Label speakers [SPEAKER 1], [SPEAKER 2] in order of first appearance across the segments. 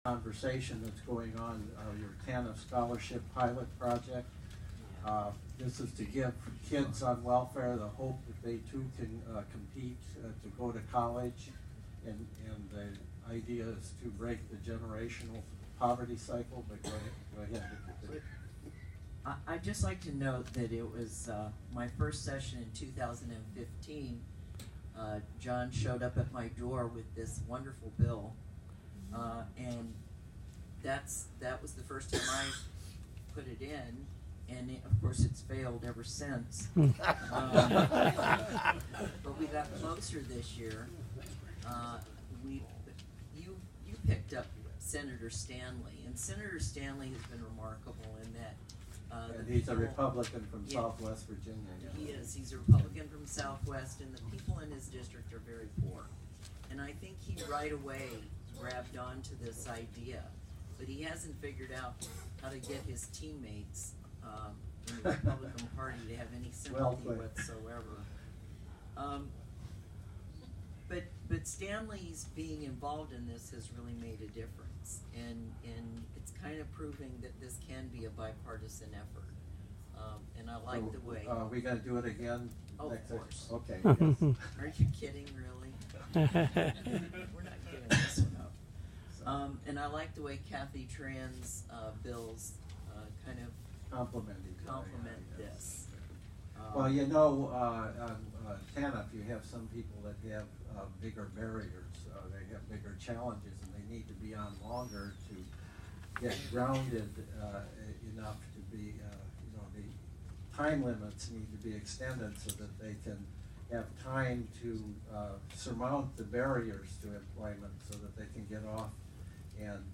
[SPEAKER 1] conversation that's going on, your TANF Scholarship Pilot Project. This is to give kids on welfare the hope that they too can compete to go to college, and the idea is to break the generational poverty cycle. But go ahead.
[SPEAKER 2] I'd just like to note that it was my first session in 2015. John showed up at my door with this wonderful bill, and that was the first time I put it in, and of course it's failed ever since. But we got closer this year. You picked up Senator Stanley, and Senator Stanley has been remarkable in that.
[SPEAKER 1] And he's a Republican from Southwest Virginia. Yeah.
[SPEAKER 2] He is. He's a Republican from Southwest, and the people in his district are very poor. And I think he right away grabbed onto this idea, but he hasn't figured out how to get his teammates in the Republican Party to have any sympathy whatsoever. But Stanley's being involved in this has really made a difference, and it's kind of proving that this can be a bipartisan effort. And I like the way.
[SPEAKER 1] We got to do it again.
[SPEAKER 2] Oh, of course.
[SPEAKER 1] Okay. Yes.
[SPEAKER 2] Aren't you kidding, really? We're not giving this one up. And I like the way Kathy Tran's bills kind of complement this.
[SPEAKER 1] Well, you know, on TANF, you have some people that have bigger barriers. They have bigger challenges, and they need to be on longer to get grounded enough to be, the time limits need to be extended so that they can have time to surmount the barriers to employment so that they can get off. And,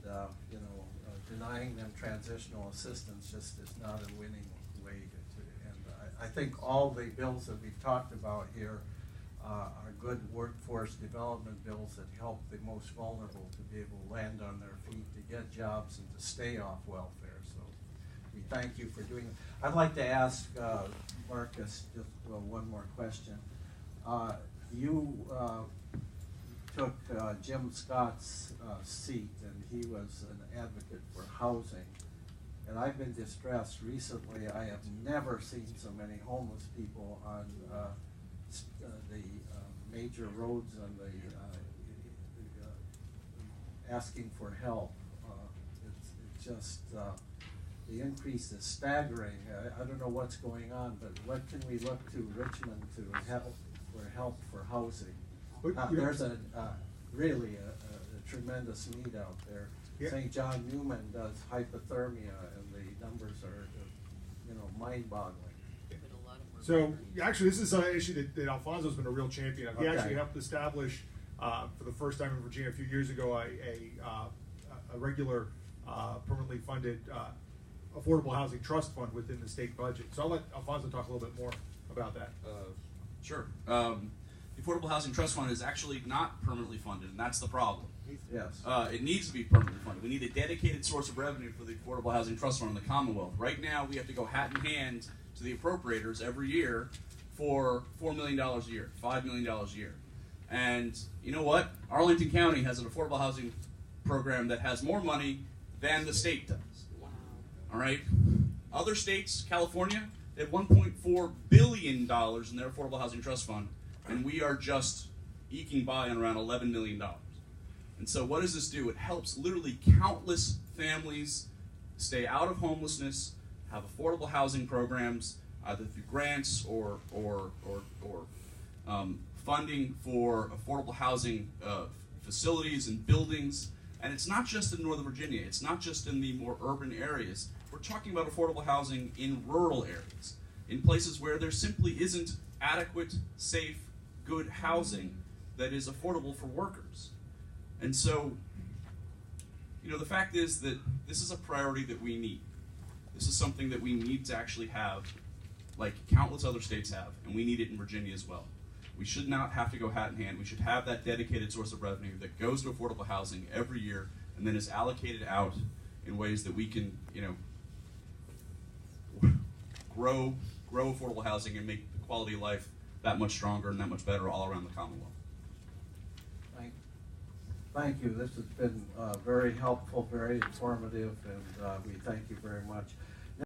[SPEAKER 1] denying them transitional assistance just is not a winning way to, and I think all the bills that we've talked about here are good workforce development bills that help the most vulnerable to be able to land on their feet, to get jobs, and to stay off welfare. So we thank you for doing it. I'd like to ask Marcus just one more question. You took Jim Scott's seat, and he was an advocate for housing. And I've been distressed recently. I have never seen so many homeless people on the major roads and asking for help. It's just the increase is staggering. I don't know what's going on, but what can we look to Richmond to help for housing? There's really a tremendous need out there. Yeah. St. John Newman does hypothermia, and the numbers are, mind-boggling.
[SPEAKER 3] So actually, this is an issue that Alfonso's been a real champion of. He actually helped establish, for the first time in Virginia a few years ago, a regular, permanently funded affordable housing trust fund within the state budget. So I'll let Alfonso talk a little bit more about that.
[SPEAKER 4] Sure. The Affordable Housing Trust Fund is actually not permanently funded, and that's the problem.
[SPEAKER 1] Yes.
[SPEAKER 4] It needs to be permanently funded. We need a dedicated source of revenue for the Affordable Housing Trust Fund in the Commonwealth. Right now, we have to go hat in hand to the appropriators every year for $4 million a year, $5 million a year. And you know what? Arlington County has an affordable housing program that has more money than the state does. Wow. All right? Other states, California, they have $1.4 billion in their Affordable Housing Trust Fund, and we are just eking by on around $11 million. And so what does this do? It helps literally countless families stay out of homelessness, have affordable housing programs, either through grants or funding for affordable housing facilities and buildings. And it's not just in Northern Virginia. It's not just in the more urban areas. We're talking about affordable housing in rural areas, in places where there simply isn't adequate, safe, good housing that is affordable for workers. And so, the fact is that this is a priority that we need. This is something that we need to actually have, like countless other states have, and we need it in Virginia as well. We should not have to go hat in hand. We should have that dedicated source of revenue that goes to affordable housing every year and then is allocated out in ways that we can, grow affordable housing and make the quality of life that much stronger and that much better all around the Commonwealth.
[SPEAKER 1] Thank you. This has been very helpful, very informative, and we thank you very much.